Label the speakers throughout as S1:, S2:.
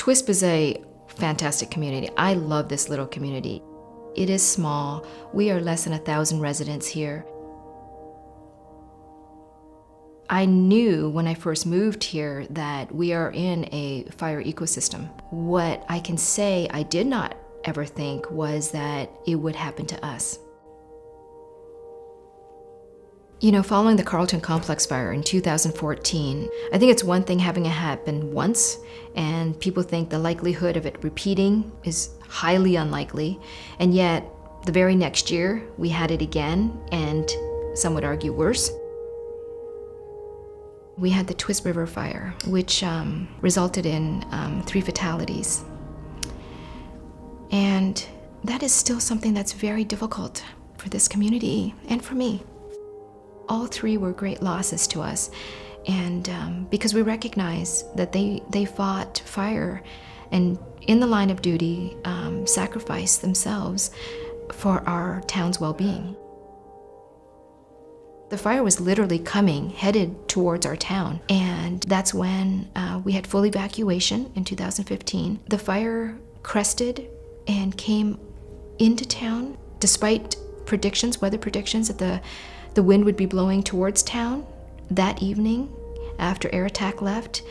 S1: TWSP is a fantastic community. I love this little community. It is small. We are less than 1,000 residents here. I knew when I first moved here that we are in a fire ecosystem. What I can say I did not ever think was that it would happen to us. Following the Carlton Complex fire in 2014, I think it's one thing having it happen once, and people think the likelihood of it repeating is highly unlikely, and yet the very next year we had it again, and some would argue worse. We had the Twist River fire, which resulted in 3 fatalities. And that is still something that's very difficult for this community and for me. All 3 were great losses to us, and because we recognize that they fought fire and in the line of duty sacrificed themselves for our town's well-being. The fire was literally headed towards our town, and that's when we had full evacuation in 2015. The fire crested and came into town despite weather predictions that the wind would be blowing towards town. That evening, after air attack left,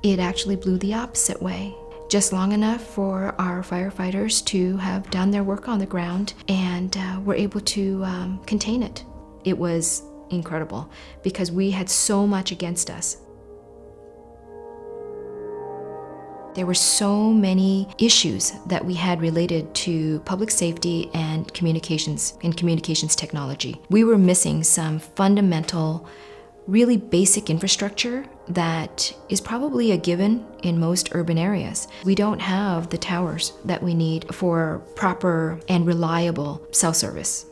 S1: it actually blew the opposite way, just long enough for our firefighters to have done their work on the ground and were able to contain it. It was incredible because we had so much against us. There were so many issues that we had related to public safety and communications technology. We were missing some fundamental, really basic infrastructure that is probably a given in most urban areas. We don't have the towers that we need for proper and reliable cell service.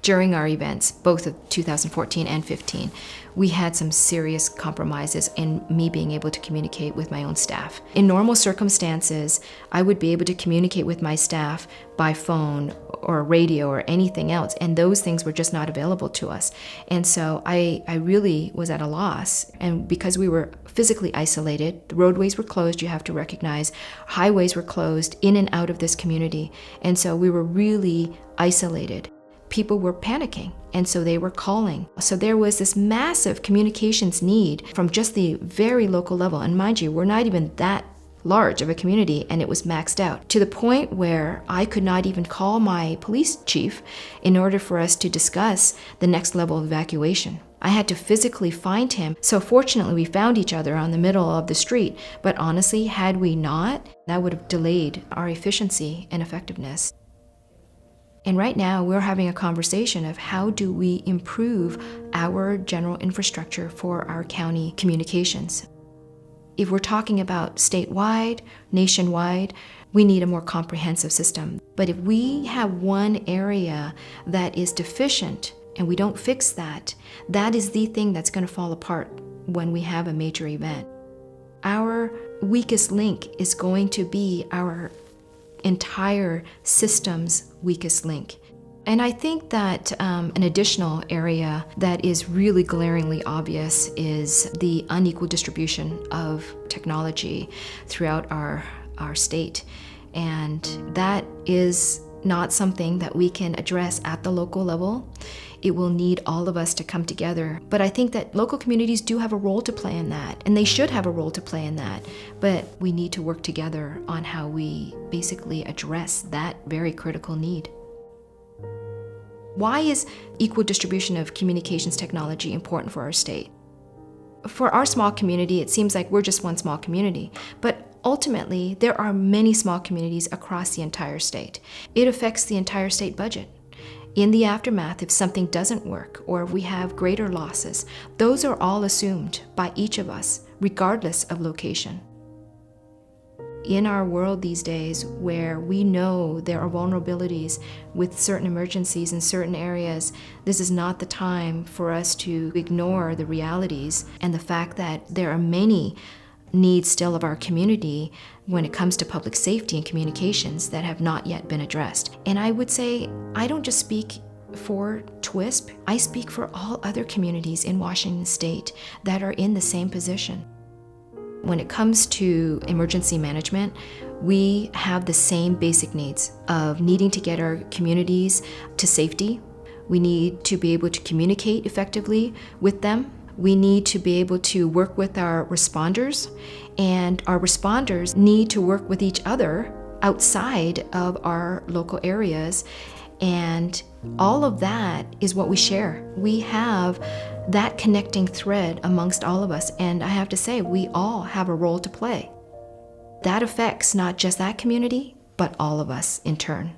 S1: During our events, both of 2014 and 15, we had some serious compromises in me being able to communicate with my own staff. In normal circumstances, I would be able to communicate with my staff by phone or radio or anything else, and those things were just not available to us. And so I really was at a loss. And because we were physically isolated, the roadways were closed, you have to recognize, highways were closed in and out of this community. And so we were really isolated. People were panicking, and so they were calling. So there was this massive communications need from just the very local level. And mind you, we're not even that large of a community, and it was maxed out to the point where I could not even call my police chief in order for us to discuss the next level of evacuation. I had to physically find him. So fortunately, we found each other on the middle of the street. But honestly, had we not, that would have delayed our efficiency and effectiveness. And right now, we're having a conversation of how do we improve our general infrastructure for our county communications. If we're talking about statewide, nationwide, we need a more comprehensive system. But if we have one area that is deficient and we don't fix that, that is the thing that's going to fall apart when we have a major event. Our weakest link is going to be our entire system's weakest link. And I think that an additional area that is really glaringly obvious is the unequal distribution of technology throughout our state. And that is not something that we can address at the local level. It will need all of us to come together. But I think that local communities do have a role to play in that, and they should have a role to play in that. But we need to work together on how we basically address that very critical need. Why is equal distribution of communications technology important for our state? For our small community, it seems like we're just one small community, but ultimately, there are many small communities across the entire state. It affects the entire state budget. In the aftermath, if something doesn't work or if we have greater losses, those are all assumed by each of us, regardless of location. In our world these days, where we know there are vulnerabilities with certain emergencies in certain areas, this is not the time for us to ignore the realities and the fact that there are many needs still of our community when it comes to public safety and communications that have not yet been addressed. And I would say, I don't just speak for TWSP, I speak for all other communities in Washington State that are in the same position. When it comes to emergency management, we have the same basic needs of needing to get our communities to safety. We need to be able to communicate effectively with them. We need to be able to work with our responders, and our responders need to work with each other outside of our local areas. And all of that is what we share. We have that connecting thread amongst all of us, and I have to say, we all have a role to play. That affects not just that community, but all of us in turn.